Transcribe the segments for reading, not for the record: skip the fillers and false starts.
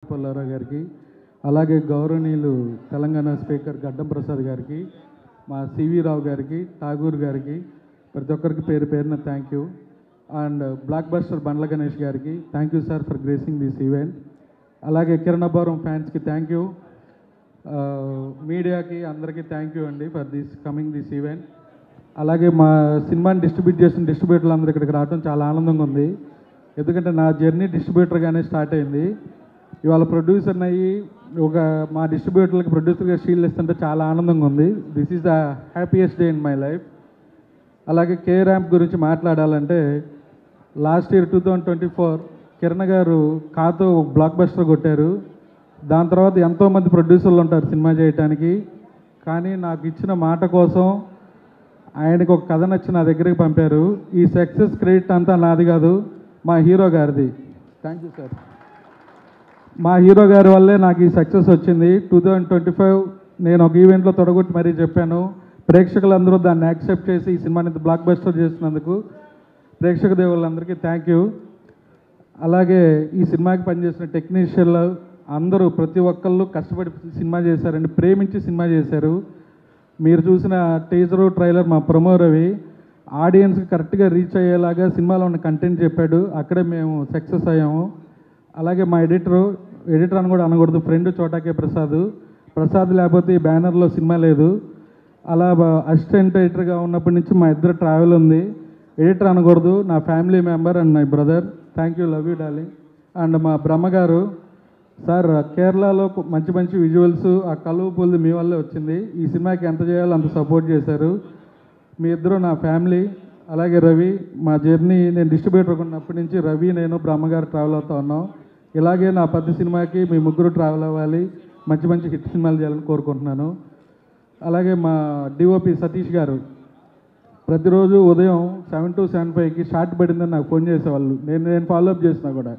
పుల్లారావు గారికి, అలాగే గౌరవనీయులు తెలంగాణ స్పీకర్ గడ్డం ప్రసాద్ గారికి, మా సివి రావు గారికి, ఠాగూర్ గారికి, ప్రతి ఒక్కరికి పేరు పేరున thank you. And blockbuster Bandla Ganesh గారికి thank you sir for gracing this event. అలాగే కిరణాపురం ఫ్యాన్స్కి థ్యాంక్ యూ, మీడియాకి అందరికీ థ్యాంక్ యూ అండి ఫర్ దిస్ ఈవెంట్. అలాగే మా సినిమాని డిస్ట్రిబ్యూట్ చేసిన డిస్ట్రిబ్యూటర్లు అందరూ ఇక్కడికి రావడం చాలా ఆనందంగా ఉంది. ఎందుకంటే నా జర్నీ డిస్ట్రిబ్యూటర్గానే స్టార్ట్ అయింది. ఇవాళ ప్రొడ్యూసర్ని అయ్యి మా డిస్ట్రిబ్యూటర్లకి ప్రొడ్యూసర్గా షీల్డ్ ఇస్తుంటే చాలా ఆనందంగా ఉంది. This is the happiest day in my life. అలాగే కే ర్యాంప్ గురించి మాట్లాడాలంటే లాస్ట్ ఇయర్ 2024 కిరణ్ గారు కాతో బ్లాక్ బస్టర్ కొట్టారు. దాని తర్వాత ఎంతోమంది ప్రొడ్యూసర్లు ఉంటారు సినిమా చేయడానికి, కానీ నాకు ఇచ్చిన మాట కోసం ఆయనకు ఒక కథ నచ్చి నా దగ్గరికి పంపారు. ఈ సక్సెస్ క్రెడిట్ అంతా నాది కాదు, మా హీరో గారిది. Thank you sir. మా హీరో గారి వల్లే నాకు ఈ సక్సెస్ వచ్చింది. 2025 నేను ఒక ఈవెంట్లో తొడగొట్టి మరీ చెప్పాను. ప్రేక్షకులందరూ దాన్ని యాక్సెప్ట్ చేసి ఈ సినిమాని బ్లాక్ బస్టర్ చేసినందుకు ప్రేక్షక దేవుళ్ళందరికీ థ్యాంక్ యూ. అలాగే ఈ సినిమాకి పనిచేసిన టెక్నీషియన్లు అందరూ ప్రతి ఒక్కళ్ళు కష్టపడి సినిమా చేశారండి, ప్రేమించి సినిమా చేశారు. మీరు చూసిన టీజరు ట్రైలర్ మా ప్రమో రవి ఆడియన్స్కి కరెక్ట్గా రీచ్ అయ్యేలాగా సినిమాలో ఉన్న కంటెంట్ చెప్పాడు, అక్కడే మేము సక్సెస్ అయ్యాము. అలాగే మా ఎడిటర్ అని కూడా అనకూడదు, ఫ్రెండ్ చోటాకే ప్రసాద్ లేకపోతే ఈ బ్యానర్లో సినిమా లేదు. అలా అసిస్టెంట్ ఎడిటర్గా ఉన్నప్పటి నుంచి మా ఇద్దరు ట్రావెల్ ఉంది. ఎడిటర్ అనకూడదు, నా family member and my brother. Thank you, love you darling. And మా బ్రహ్మగారు సార్, కేరళలో మంచి మంచి విజువల్స్ ఆ కలువు పూలది మీ వల్లే వచ్చింది. ఈ సినిమాకి ఎంత చేయాలో అంత సపోర్ట్ చేశారు. మీ ఇద్దరు నా ఫ్యామిలీ. అలాగే రవి, మా జర్నీ నేను డిస్ట్రిబ్యూటర్ ఉన్నప్పటి నుంచి రవి నేను బ్రహ్మగారు ట్రావెల్ అవుతా ఉన్నాం. ఇలాగే నా 10 సినిమాకి మీ ముగ్గురు ట్రావెల్ అవ్వాలి, మంచి మంచి హిట్ సినిమాలు చేయాలని కోరుకుంటున్నాను. అలాగే మా డిఓపి సతీష్ గారు ప్రతిరోజు ఉదయం 7 to 7:05కి షార్ట్ పడిందని నాకు ఫోన్ చేసేవాళ్ళు, నేను ఫాలోఅప్ చేసినా కూడా.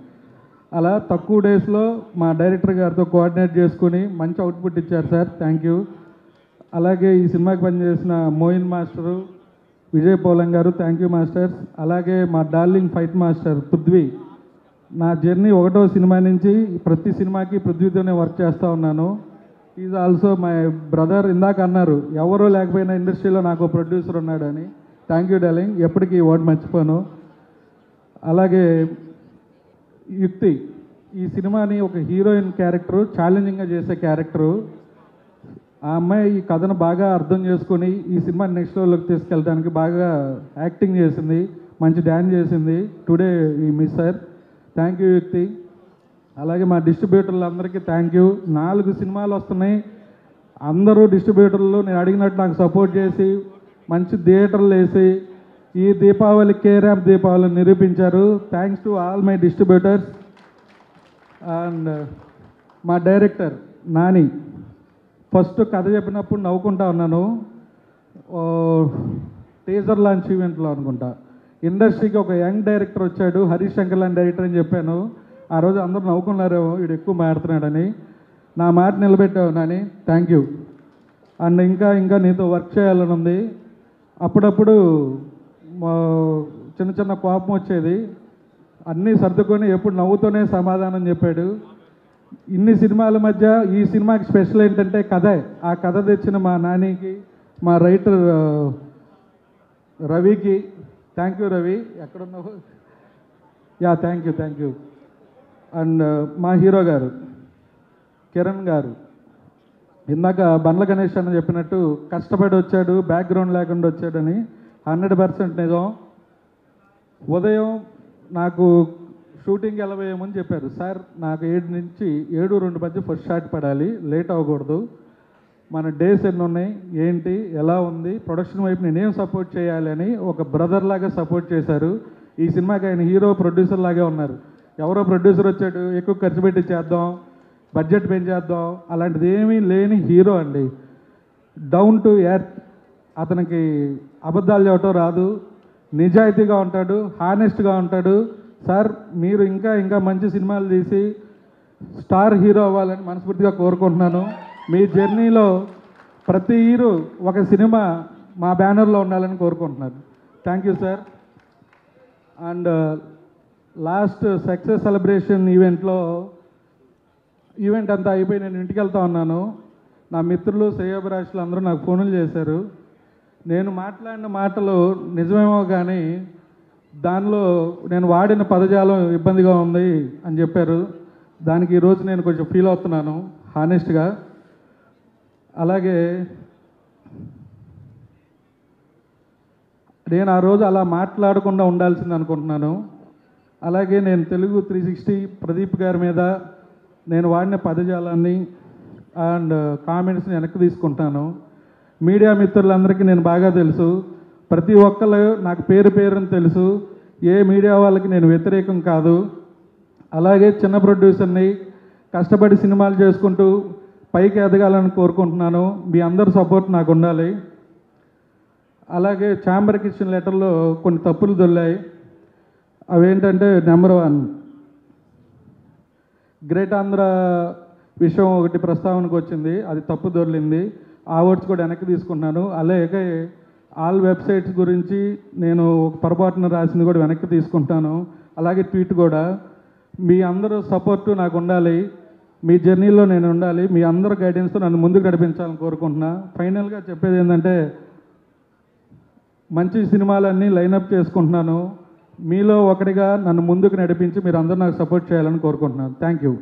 అలా తక్కువ డేస్లో మా డైరెక్టర్ గారితో కోఆర్డినేట్ చేసుకుని మంచి అవుట్పుట్ ఇచ్చారు సార్, థ్యాంక్ యూ. అలాగే ఈ సినిమాకి పనిచేసిన మోయిన్ మాస్టరు, విజయ్ పోలం గారు, థ్యాంక్ యూ మాస్టర్స్. అలాగే మా డార్లింగ్ ఫైట్ మాస్టర్ పృథ్వీ. నా జర్నీ 1వ సినిమా నుంచి ప్రతి సినిమాకి పృథ్వీతోనే వర్క్ చేస్తూ ఉన్నాను. Is also my brother. ఇందాక అన్నారు ఎవరో లేకపోయినా ఇండస్ట్రీలో నాకు ప్రొడ్యూసర్ ఉన్నాడని. థ్యాంక్ యూ డార్లింగ్, ఎప్పటికీ ఈ వర్డ్ మర్చిపోను. అలాగే యుక్తి, ఈ సినిమాని ఒక హీరోయిన్ క్యారెక్టరు, ఛాలెంజింగ్గా చేసే క్యారెక్టరు. ఆ అమ్మాయి ఈ కథను బాగా అర్థం చేసుకొని ఈ సినిమాని నెక్స్ట్ లెవెల్లోకి తీసుకెళ్ళడానికి బాగా యాక్టింగ్ చేసింది, మంచి డ్యాన్స్ చేసింది. టుడే ఈ మిస్ సార్, థ్యాంక్ యూ యుక్తి. అలాగే మా డిస్ట్రిబ్యూటర్లు అందరికీ థ్యాంక్ యూ. 4 సినిమాలు వస్తున్నాయి, అందరూ డిస్ట్రిబ్యూటర్లు నేను అడిగినట్టు నాకు సపోర్ట్ చేసి మంచి థియేటర్లు వేసి ఈ దీపావళి కే ర్యాంప్ దీపావళిని నిరూపించారు. Thanks to all my distributors. And మా డైరెక్టర్ నాని, ఫస్ట్ కథ చెప్పినప్పుడు నవ్వుకుంటా ఉన్నాను. టీజర్ లాంచ్ ఈవెంట్లో అనుకుంటా ఇండస్ట్రీకి ఒక యంగ్ డైరెక్టర్ వచ్చాడు, హరీష్ శంకర్ లాంటి డైరెక్టర్ అని చెప్పాను. ఆ రోజు అందరూ నవ్వుకున్నారు, వీడు ఎక్కువ మాట్లాడుతున్నాడని. నా మాట నిలబెట్టావు నాని, థ్యాంక్ యూ. అండ్ ఇంకా నీతో వర్క్ చేయాలని ఉంది. అప్పుడప్పుడు చిన్న చిన్న కోపం వచ్చేది, అన్నీ సర్దుకొని ఎప్పుడు నవ్వుతూనే సమాధానం చెప్పాడు. ఇన్ని సినిమాల మధ్య ఈ సినిమాకి స్పెషల్ ఏంటంటే కథే. ఆ కథ తెచ్చిన మా నానికి, మా రైటర్ రవికి థ్యాంక్ యూ. రవి ఎక్కడున్నావు? Yeah, thank you. అండ్ మా హీరో గారు కిరణ్ గారు, ఇందాక బండ్ల గణేష్ అని చెప్పినట్టు కష్టపడి వచ్చాడు, బ్యాక్గ్రౌండ్ లేకుండా వచ్చాడని 100% నిజం. ఉదయం నాకు షూటింగ్కి వెళ్ళబోయేమని చెప్పారు సార్, నాకు 7 నుంచి 7:02 మధ్య ఫస్ట్ షాట్ పడాలి, లేట్ అవ్వకూడదు, మన డేస్ ఎన్ని ఉన్నాయి, ఏంటి, ఎలా ఉంది, ప్రొడక్షన్ వైపు నేనేం సపోర్ట్ చేయాలి అని ఒక బ్రదర్ లాగా సపోర్ట్ చేశారు. ఈ సినిమాకి ఆయన హీరో ప్రొడ్యూసర్ లాగే ఉన్నారు. ఎవరో ప్రొడ్యూసర్ వచ్చాడు ఎక్కువ ఖర్చు పెట్టి చేద్దాం, బడ్జెట్ పెంచేద్దాం, అలాంటిది ఏమీ లేని హీరో అండి. డౌన్ టు ఎర్త్, అతనికి అబద్ధాలు చెప్పటం రాదు, నిజాయితీగా ఉంటాడు, హానెస్ట్గా ఉంటాడు. సార్, మీరు ఇంకా మంచి సినిమాలు తీసి స్టార్ హీరో అవ్వాలని మనస్ఫూర్తిగా కోరుకుంటున్నాను. మీ జర్నీలో ప్రతి హీరో ఒక సినిమా మా బ్యానర్లో ఉండాలని కోరుకుంటున్నాను. Thank you sir. And last success celebration ఈవెంట్లో ఈవెంట్ అంతా అయిపోయి నేను ఇంటికి వెళ్తా ఉన్నాను. నా మిత్రులు శ్రేయోభిలాషులు అందరూ నాకు ఫోన్లు చేశారు. నేను మాట్లాడిన మాటలు నిజమేమో కానీ దానిలో నేను వాడిన పదజాలం ఇబ్బందిగా ఉంది అని చెప్పారు. దానికి ఈరోజు నేను కొంచెం ఫీల్ అవుతున్నాను హానెస్ట్గా. అలాగే నేను ఆ రోజు అలా మాట్లాడకుండా ఉండాల్సింది అనుకుంటున్నాను. అలాగే నేను తెలుగు 360 ప్రదీప్ గారి మీద నేను వాడిన పదజాలాన్ని అండ్ కామెంట్స్ని వెనక్కి తీసుకుంటాను. మీడియా మిత్రులందరికీ నేను బాగా తెలుసు, ప్రతి ఒక్కళ్ళు నాకు పేరుని తెలుసు. ఏ మీడియా వాళ్ళకి నేను వ్యతిరేకం కాదు. అలాగే చిన్న ప్రొడ్యూసర్ని, కష్టపడి సినిమాలు చేసుకుంటూ పైకి ఎదగాలని కోరుకుంటున్నాను. మీ అందరి సపోర్ట్ నాకు ఉండాలి. అలాగే ఛాంబర్కి ఇచ్చిన లెటర్లో కొన్ని తప్పులు దొల్లాయి. అవేంటంటే నెంబర్ 1, గ్రేట్ ఆంధ్ర విషయం ఒకటి ప్రస్తావనకు వచ్చింది, అది తప్పు దొర్లింది. ఆ వర్డ్స్ కూడా వెనక్కి తీసుకుంటున్నాను. అలాగే ఆల్ వెబ్సైట్స్ గురించి నేను ఒక పొరపాటున రాసింది కూడా వెనక్కి తీసుకుంటాను. అలాగే ట్వీట్ కూడా. మీ అందరూ సపోర్టు నాకు ఉండాలి. మీ జర్నీలో నేను ఉండాలి. మీ అందరూ గైడెన్స్తో నన్ను ముందుకు నడిపించాలని కోరుకుంటున్నా. ఫైనల్గా చెప్పేది ఏంటంటే, మంచి సినిమాలన్నీ లైనప్ చేసుకుంటున్నాను. మీలో ఒకటిగా నన్ను ముందుకు నడిపించి మీరు అందరూ నాకు సపోర్ట్ చేయాలని కోరుకుంటున్నాను. Thank you.